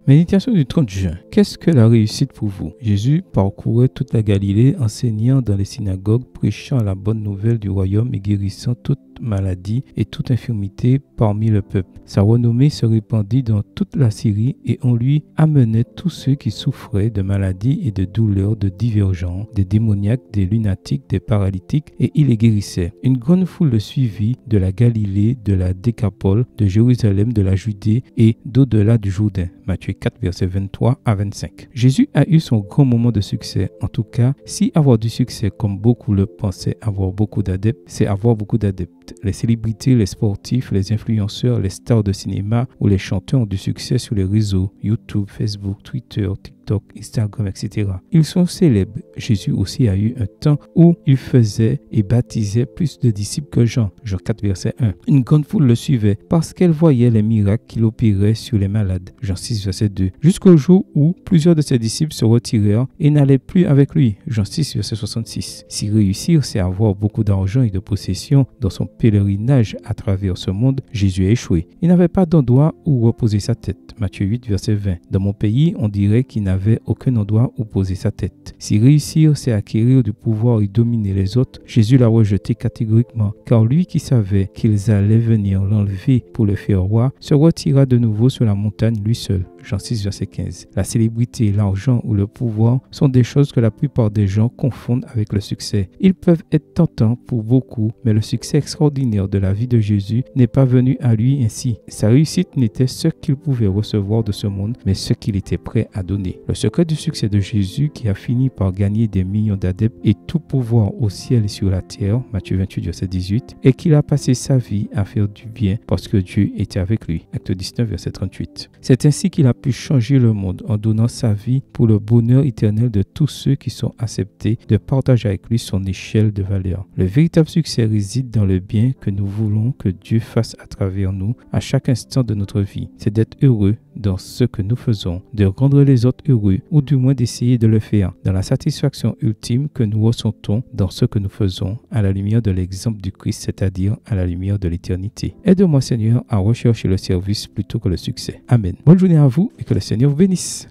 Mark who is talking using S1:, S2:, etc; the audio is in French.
S1: Méditation du 30 juin. Qu'est-ce que la réussite pour vous? Jésus parcourait toute la Galilée, enseignant dans les synagogues, prêchant la bonne nouvelle du royaume et guérissant toute maladie et toute infirmité parmi le peuple. Sa renommée se répandit dans toute la Syrie et on lui amenait tous ceux qui souffraient de maladies et de douleurs de divers genres, des démoniaques, des lunatiques, des paralytiques, et il les guérissait. Une grande foule le suivit de la Galilée, de la Décapole, de Jérusalem, de la Judée et d'au-delà du Jourdain. Matthieu 4, versets 23 à 25. Jésus a eu son grand moment de succès. En tout cas, si avoir du succès, comme beaucoup le pensaient, avoir beaucoup d'adeptes, c'est avoir beaucoup d'adeptes. Les célébrités, les sportifs, les influenceurs, les stars de cinéma ou les chanteurs ont du succès sur les réseaux YouTube, Facebook, Twitter, TikTok, Instagram, etc. Ils sont célèbres. Jésus aussi a eu un temps où il faisait et baptisait plus de disciples que Jean. Jean 4, verset 1. Une grande foule le suivait parce qu'elle voyait les miracles qu'il opérait sur les malades. Jean 6, verset 2. Jusqu'au jour où plusieurs de ses disciples se retirèrent et n'allaient plus avec lui. Jean 6, verset 66. Si réussir, c'est avoir beaucoup d'argent et de possessions dans son pèlerinage à travers ce monde, Jésus a échoué. Il n'avait pas d'endroit où reposer sa tête. Matthieu 8, verset 20. Dans mon pays, on dirait qu'il n'avait aucun endroit où poser sa tête. Si réussir, c'est acquérir du pouvoir et dominer les autres, Jésus l'a rejeté catégoriquement, car lui qui savait qu'ils allaient venir l'enlever pour le faire roi, se retira de nouveau sur la montagne lui seul. Jean 6, verset 15. La célébrité, l'argent ou le pouvoir sont des choses que la plupart des gens confondent avec le succès. Ils peuvent être tentants pour beaucoup, mais le succès extraordinaire de la vie de Jésus n'est pas venu à lui ainsi. Sa réussite n'était ce qu'il pouvait recevoir de ce monde, mais ce qu'il était prêt à donner. Le secret du succès de Jésus, qui a fini par gagner des millions d'adeptes et tout pouvoir au ciel et sur la terre, Matthieu 28, verset 18, est qu'il a passé sa vie à faire du bien parce que Dieu était avec lui. Acte 19, verset 38. C'est ainsi qu'il a pu changer le monde en donnant sa vie pour le bonheur éternel de tous ceux qui sont acceptés de partager avec lui son échelle de valeur. Le véritable succès réside dans le bien que nous voulons que Dieu fasse à travers nous à chaque instant de notre vie. C'est d'être heureux dans ce que nous faisons, de rendre les autres heureux ou du moins d'essayer de le faire, dans la satisfaction ultime que nous ressentons dans ce que nous faisons à la lumière de l'exemple du Christ, c'est-à-dire à la lumière de l'éternité. Aide-moi Seigneur à rechercher le service plutôt que le succès. Amen. Bonne journée à vous et que le Seigneur vous bénisse.